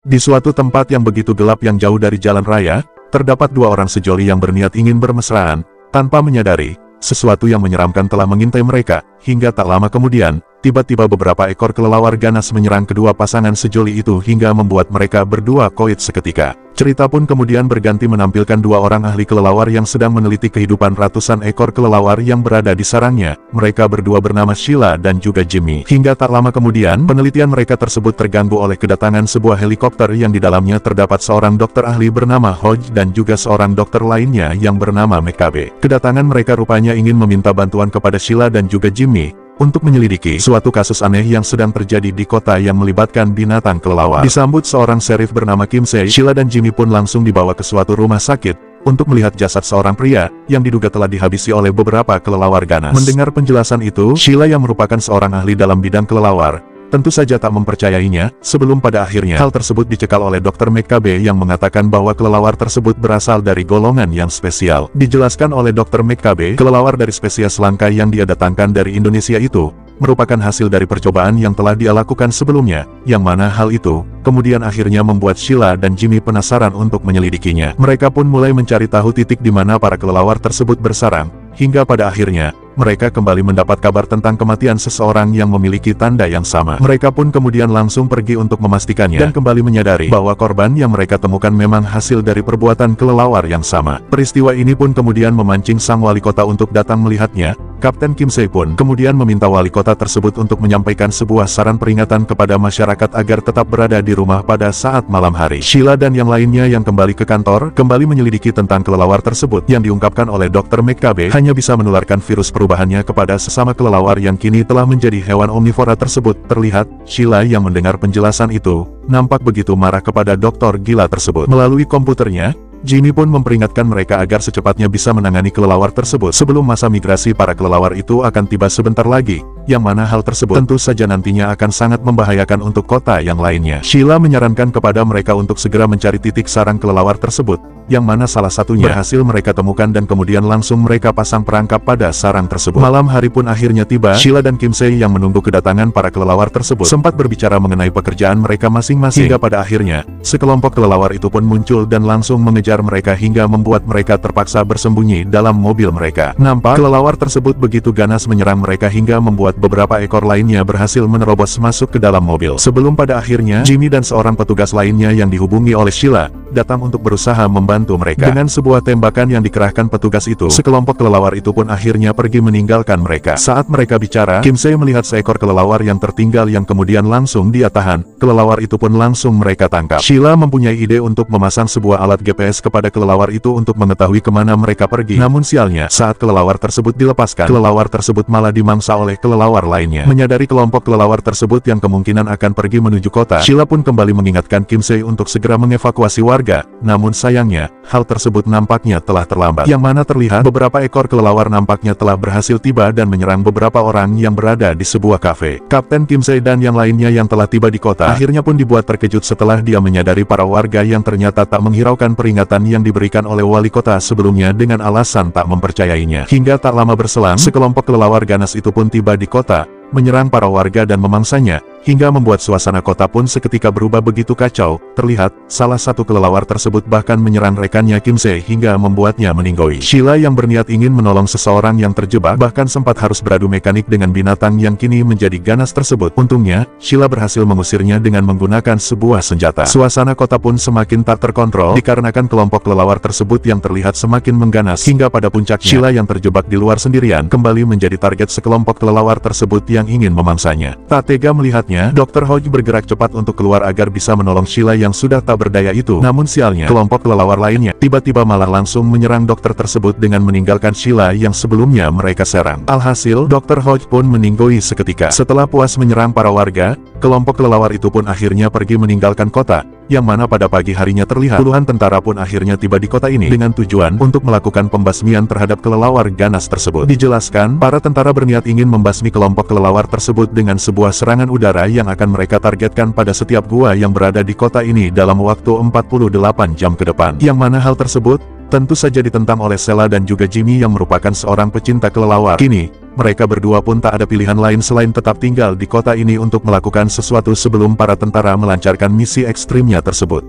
Di suatu tempat yang begitu gelap yang jauh dari jalan raya, terdapat dua orang sejoli yang berniat ingin bermesraan, tanpa menyadari, sesuatu yang menyeramkan telah mengintai mereka, hingga tak lama kemudian, tiba-tiba beberapa ekor kelelawar ganas menyerang kedua pasangan sejoli itu hingga membuat mereka berdua koit seketika. Cerita pun kemudian berganti menampilkan dua orang ahli kelelawar yang sedang meneliti kehidupan ratusan ekor kelelawar yang berada di sarangnya. Mereka berdua bernama Sheila dan juga Jimmy. Hingga tak lama kemudian, penelitian mereka tersebut terganggu oleh kedatangan sebuah helikopter yang di dalamnya terdapat seorang dokter ahli bernama Hodge dan juga seorang dokter lainnya yang bernama McCabe. Kedatangan mereka rupanya ingin meminta bantuan kepada Sheila dan juga Jimmy untuk menyelidiki suatu kasus aneh yang sedang terjadi di kota yang melibatkan binatang kelelawar. Disambut seorang sheriff bernama Kim Se, Sheila dan Jimmy pun langsung dibawa ke suatu rumah sakit untuk melihat jasad seorang pria yang diduga telah dihabisi oleh beberapa kelelawar ganas. Mendengar penjelasan itu, Sheila yang merupakan seorang ahli dalam bidang kelelawar tentu saja tak mempercayainya, sebelum pada akhirnya hal tersebut dicekal oleh Dr. McCabe yang mengatakan bahwa kelelawar tersebut berasal dari golongan yang spesial. Dijelaskan oleh Dr. McCabe, kelelawar dari spesies langka yang dia datangkan dari Indonesia itu merupakan hasil dari percobaan yang telah dia lakukan sebelumnya, yang mana hal itu kemudian akhirnya membuat Sheila dan Jimmy penasaran untuk menyelidikinya. Mereka pun mulai mencari tahu titik di mana para kelelawar tersebut bersarang, hingga pada akhirnya mereka kembali mendapat kabar tentang kematian seseorang yang memiliki tanda yang sama. Mereka pun kemudian langsung pergi untuk memastikannya dan kembali menyadari bahwa korban yang mereka temukan memang hasil dari perbuatan kelelawar yang sama. Peristiwa ini pun kemudian memancing sang wali kota untuk datang melihatnya. Kapten Kim Se pun kemudian meminta wali kota tersebut untuk menyampaikan sebuah saran peringatan kepada masyarakat agar tetap berada di rumah pada saat malam hari. Sheila dan yang lainnya yang kembali ke kantor, kembali menyelidiki tentang kelelawar tersebut yang diungkapkan oleh Dr. McCabe hanya bisa menularkan virus perubahannya kepada sesama kelelawar yang kini telah menjadi hewan omnivora tersebut. Terlihat, Sheila yang mendengar penjelasan itu, nampak begitu marah kepada dokter gila tersebut. Melalui komputernya, Jimmy pun memperingatkan mereka agar secepatnya bisa menangani kelelawar tersebut sebelum masa migrasi para kelelawar itu akan tiba sebentar lagi, yang mana hal tersebut tentu saja nantinya akan sangat membahayakan untuk kota yang lainnya. Sheila menyarankan kepada mereka untuk segera mencari titik sarang kelelawar tersebut, yang mana salah satunya berhasil mereka temukan dan kemudian langsung mereka pasang perangkap pada sarang tersebut. Malam hari pun akhirnya tiba. Sheila dan Kim Se yang menunggu kedatangan para kelelawar tersebut sempat berbicara mengenai pekerjaan mereka masing-masing, hingga pada akhirnya sekelompok kelelawar itu pun muncul dan langsung mengejar mereka hingga membuat mereka terpaksa bersembunyi dalam mobil mereka. Nampak kelelawar tersebut begitu ganas menyerang mereka hingga membuat beberapa ekor lainnya berhasil menerobos masuk ke dalam mobil. Sebelum pada akhirnya Jimmy dan seorang petugas lainnya yang dihubungi oleh Sheila datang untuk berusaha membantu mereka. Dengan sebuah tembakan yang dikerahkan petugas itu, sekelompok kelelawar itu pun akhirnya pergi meninggalkan mereka. Saat mereka bicara, Kim Se melihat seekor kelelawar yang tertinggal yang kemudian langsung dia tahan. Kelelawar itu pun langsung mereka tangkap. Sheila mempunyai ide untuk memasang sebuah alat GPS kepada kelelawar itu untuk mengetahui kemana mereka pergi. Namun sialnya, saat kelelawar tersebut dilepaskan, kelelawar tersebut malah dimangsa oleh kelelawar lainnya. Menyadari kelompok kelelawar tersebut yang kemungkinan akan pergi menuju kota, Sheila pun kembali mengingatkan Kim Se untuk segera mengevakuasi warga. Namun sayangnya, hal tersebut nampaknya telah terlambat. Yang mana terlihat beberapa ekor kelelawar nampaknya telah berhasil tiba dan menyerang beberapa orang yang berada di sebuah kafe. Kapten Kim Se dan yang lainnya yang telah tiba di kota akhirnya pun dibuat terkejut setelah dia menyadari para warga yang ternyata tak menghiraukan peringatan yang diberikan oleh wali kota sebelumnya dengan alasan tak mempercayainya. Hingga tak lama berselang, sekelompok kelelawar ganas itu pun tiba di kota, menyerang para warga dan memangsanya, hingga membuat suasana kota pun seketika berubah begitu kacau. Terlihat, salah satu kelelawar tersebut bahkan menyerang rekannya Kim Se hingga membuatnya meninggoy. Sheila yang berniat ingin menolong seseorang yang terjebak bahkan sempat harus beradu mekanik dengan binatang yang kini menjadi ganas tersebut. Untungnya, Sheila berhasil mengusirnya dengan menggunakan sebuah senjata. Suasana kota pun semakin tak terkontrol dikarenakan kelompok kelelawar tersebut yang terlihat semakin mengganas, hingga pada puncaknya, Sheila yang terjebak di luar sendirian kembali menjadi target sekelompok kelelawar tersebut yang ingin memangsanya. Tak tega melihatnya, Dr. Hodge bergerak cepat untuk keluar agar bisa menolong Sheila yang sudah tak berdaya itu. Namun sialnya, kelompok kelelawar lainnya tiba-tiba malah langsung menyerang dokter tersebut dengan meninggalkan Sheila yang sebelumnya mereka serang. Alhasil, Dr. Hodge pun meninggoy seketika. Setelah puas menyerang para warga, kelompok kelelawar itu pun akhirnya pergi meninggalkan kota, yang mana pada pagi harinya terlihat puluhan tentara pun akhirnya tiba di kota ini dengan tujuan untuk melakukan pembasmian terhadap kelelawar ganas tersebut. Dijelaskan, para tentara berniat ingin membasmi kelompok kelelawar tersebut dengan sebuah serangan udara yang akan mereka targetkan pada setiap gua yang berada di kota ini dalam waktu 48 jam ke depan. Yang mana hal tersebut tentu saja ditentang oleh Sheila dan juga Jimmy yang merupakan seorang pecinta kelelawar. Kini, mereka berdua pun tak ada pilihan lain selain tetap tinggal di kota ini untuk melakukan sesuatu sebelum para tentara melancarkan misi ekstrimnya tersebut.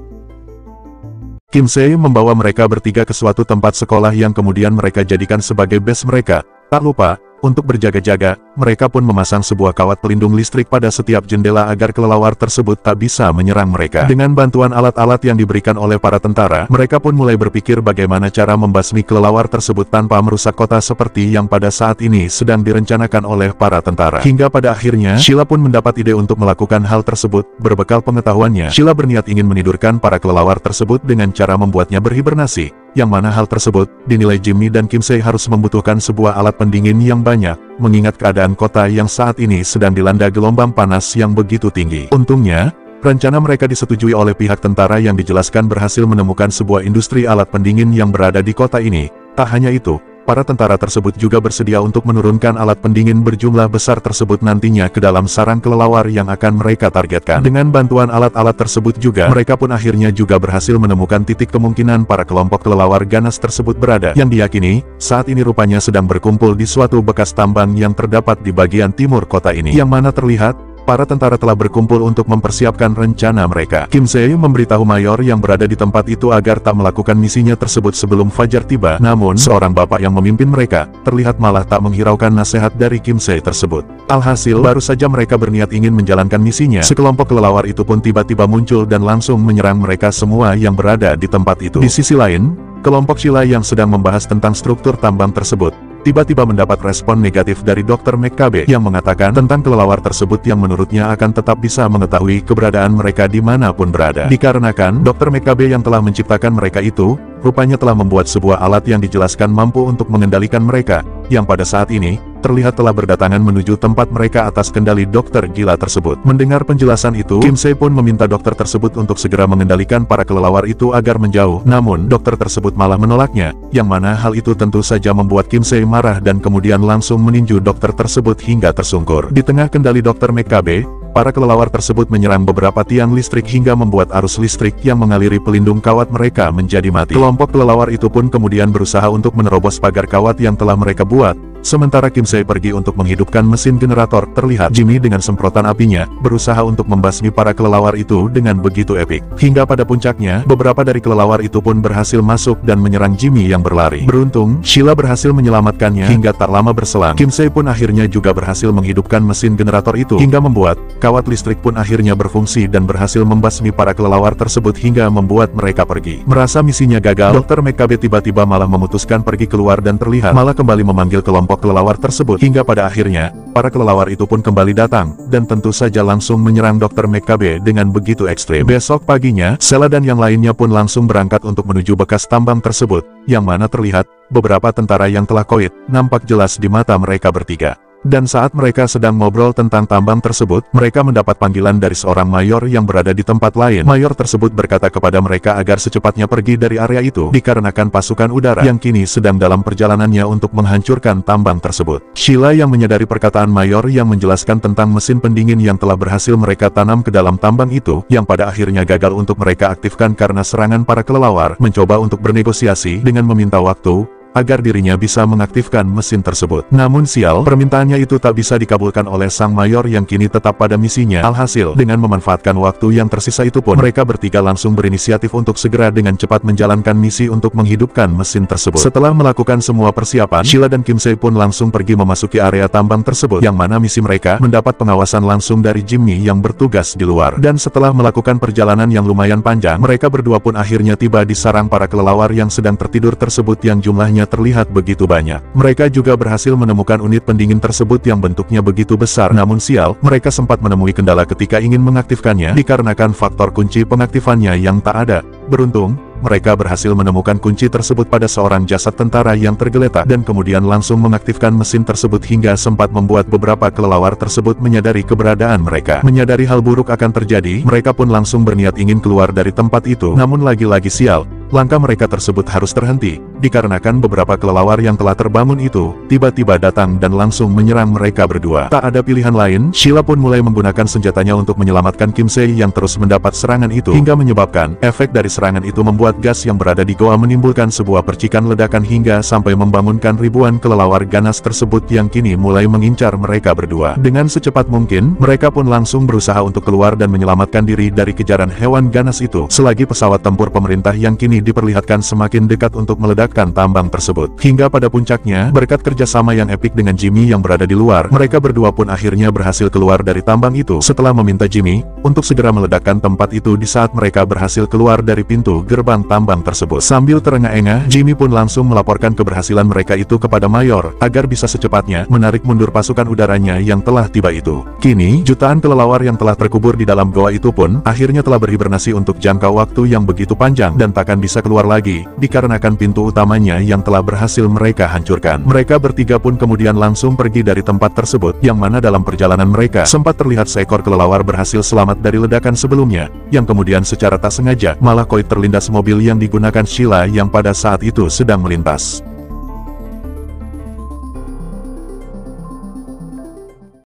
Kim Se membawa mereka bertiga ke suatu tempat sekolah yang kemudian mereka jadikan sebagai base mereka. Tak lupa, untuk berjaga-jaga, mereka pun memasang sebuah kawat pelindung listrik pada setiap jendela agar kelelawar tersebut tak bisa menyerang mereka. Dengan bantuan alat-alat yang diberikan oleh para tentara, mereka pun mulai berpikir bagaimana cara membasmi kelelawar tersebut tanpa merusak kota seperti yang pada saat ini sedang direncanakan oleh para tentara. Hingga pada akhirnya, Sheila pun mendapat ide untuk melakukan hal tersebut. Berbekal pengetahuannya, Sheila berniat ingin menidurkan para kelelawar tersebut dengan cara membuatnya berhibernasi. Yang mana hal tersebut dinilai Jimmy dan Kim Se harus membutuhkan sebuah alat pendingin yang banyak, mengingat keadaan kota yang saat ini sedang dilanda gelombang panas yang begitu tinggi. Untungnya, rencana mereka disetujui oleh pihak tentara yang dijelaskan berhasil menemukan sebuah industri alat pendingin yang berada di kota ini. Tak hanya itu, para tentara tersebut juga bersedia untuk menurunkan alat pendingin berjumlah besar tersebut nantinya ke dalam sarang kelelawar yang akan mereka targetkan. Dengan bantuan alat-alat tersebut juga, mereka pun akhirnya juga berhasil menemukan titik kemungkinan para kelompok kelelawar ganas tersebut berada, yang diyakini saat ini rupanya sedang berkumpul di suatu bekas tambang yang terdapat di bagian timur kota ini, yang mana terlihat para tentara telah berkumpul untuk mempersiapkan rencana mereka. Kim Se memberitahu mayor yang berada di tempat itu agar tak melakukan misinya tersebut sebelum fajar tiba. Namun, seorang bapak yang memimpin mereka, terlihat malah tak menghiraukan nasihat dari Kim Se tersebut. Alhasil, baru saja mereka berniat ingin menjalankan misinya, sekelompok kelelawar itu pun tiba-tiba muncul dan langsung menyerang mereka semua yang berada di tempat itu. Di sisi lain, kelompok Sheila yang sedang membahas tentang struktur tambang tersebut, tiba-tiba mendapat respon negatif dari Dr. McCabe yang mengatakan tentang kelelawar tersebut yang menurutnya akan tetap bisa mengetahui keberadaan mereka dimanapun berada. Dikarenakan Dr. McCabe yang telah menciptakan mereka itu, rupanya telah membuat sebuah alat yang dijelaskan mampu untuk mengendalikan mereka, yang pada saat ini, terlihat telah berdatangan menuju tempat mereka atas kendali dokter gila tersebut. Mendengar penjelasan itu, Kim Se pun meminta dokter tersebut untuk segera mengendalikan para kelelawar itu agar menjauh. Namun, dokter tersebut malah menolaknya, yang mana hal itu tentu saja membuat Kim Se marah dan kemudian langsung meninju dokter tersebut hingga tersungkur. Di tengah kendali dokter McCabe, para kelelawar tersebut menyerang beberapa tiang listrik hingga membuat arus listrik yang mengaliri pelindung kawat mereka menjadi mati. Kelompok kelelawar itu pun kemudian berusaha untuk menerobos pagar kawat yang telah mereka buat. Sementara Kim Se pergi untuk menghidupkan mesin generator, terlihat Jimmy dengan semprotan apinya, berusaha untuk membasmi para kelelawar itu dengan begitu epik. Hingga pada puncaknya, beberapa dari kelelawar itu pun berhasil masuk dan menyerang Jimmy yang berlari. Beruntung, Sheila berhasil menyelamatkannya hingga tak lama berselang. Kim Se pun akhirnya juga berhasil menghidupkan mesin generator itu, hingga membuat kawat listrik pun akhirnya berfungsi dan berhasil membasmi para kelelawar tersebut hingga membuat mereka pergi. Merasa misinya gagal, Dr. McCabe tiba-tiba malah memutuskan pergi keluar dan terlihat malah kembali memanggil kelompok kelelawar tersebut. Hingga pada akhirnya, para kelelawar itu pun kembali datang, dan tentu saja langsung menyerang Dr. McCabe dengan begitu ekstrim. Besok paginya, Sheila dan yang lainnya pun langsung berangkat untuk menuju bekas tambang tersebut, yang mana terlihat beberapa tentara yang telah koit nampak jelas di mata mereka bertiga. Dan saat mereka sedang ngobrol tentang tambang tersebut, mereka mendapat panggilan dari seorang mayor yang berada di tempat lain. Mayor tersebut berkata kepada mereka agar secepatnya pergi dari area itu, dikarenakan pasukan udara yang kini sedang dalam perjalanannya untuk menghancurkan tambang tersebut. Sheila yang menyadari perkataan mayor yang menjelaskan tentang mesin pendingin yang telah berhasil mereka tanam ke dalam tambang itu, yang pada akhirnya gagal untuk mereka aktifkan karena serangan para kelelawar, mencoba untuk bernegosiasi dengan meminta waktu, agar dirinya bisa mengaktifkan mesin tersebut. Namun sial, permintaannya itu tak bisa dikabulkan oleh sang mayor yang kini tetap pada misinya. Alhasil, dengan memanfaatkan waktu yang tersisa itu pun, mereka bertiga langsung berinisiatif untuk segera dengan cepat menjalankan misi untuk menghidupkan mesin tersebut. Setelah melakukan semua persiapan, Sheila dan Kim Se pun langsung pergi memasuki area tambang tersebut, yang mana misi mereka mendapat pengawasan langsung dari Jimmy yang bertugas di luar. Dan setelah melakukan perjalanan yang lumayan panjang, mereka berdua pun akhirnya tiba di sarang para kelelawar yang sedang tertidur tersebut yang jumlahnya terlihat begitu banyak. Mereka juga berhasil menemukan unit pendingin tersebut yang bentuknya begitu besar. Namun sial, mereka sempat menemui kendala ketika ingin mengaktifkannya, dikarenakan faktor kunci pengaktifannya yang tak ada. Beruntung, mereka berhasil menemukan kunci tersebut pada seorang jasad tentara yang tergeletak dan kemudian langsung mengaktifkan mesin tersebut hingga sempat membuat beberapa kelelawar tersebut menyadari keberadaan mereka. Menyadari hal buruk akan terjadi, mereka pun langsung berniat ingin keluar dari tempat itu. Namun lagi-lagi sial, langkah mereka tersebut harus terhenti, dikarenakan beberapa kelelawar yang telah terbangun itu, tiba-tiba datang dan langsung menyerang mereka berdua. Tak ada pilihan lain, Sheila pun mulai menggunakan senjatanya untuk menyelamatkan Kim Se yang terus mendapat serangan itu, hingga menyebabkan efek dari serangan itu membuat gas yang berada di goa menimbulkan sebuah percikan ledakan hingga sampai membangunkan ribuan kelelawar ganas tersebut yang kini mulai mengincar mereka berdua. Dengan secepat mungkin, mereka pun langsung berusaha untuk keluar dan menyelamatkan diri dari kejaran hewan ganas itu, selagi pesawat tempur pemerintah yang kini diperlihatkan semakin dekat untuk meledakkan tambang tersebut. Hingga pada puncaknya, berkat kerjasama yang epik dengan Jimmy yang berada di luar, mereka berdua pun akhirnya berhasil keluar dari tambang itu setelah meminta Jimmy untuk segera meledakkan tempat itu di saat mereka berhasil keluar dari pintu gerbang tambang tersebut. Sambil terengah-engah, Jimmy pun langsung melaporkan keberhasilan mereka itu kepada Mayor, agar bisa secepatnya menarik mundur pasukan udaranya yang telah tiba itu. Kini, jutaan kelelawar yang telah terkubur di dalam goa itu pun akhirnya telah berhibernasi untuk jangka waktu yang begitu panjang dan takkan bisa keluar lagi, dikarenakan pintu utamanya yang telah berhasil mereka hancurkan. Mereka bertiga pun kemudian langsung pergi dari tempat tersebut, yang mana dalam perjalanan mereka sempat terlihat seekor kelelawar berhasil selamat dari ledakan sebelumnya, yang kemudian secara tak sengaja malah koit terlindas mobil yang digunakan Sheila yang pada saat itu sedang melintas.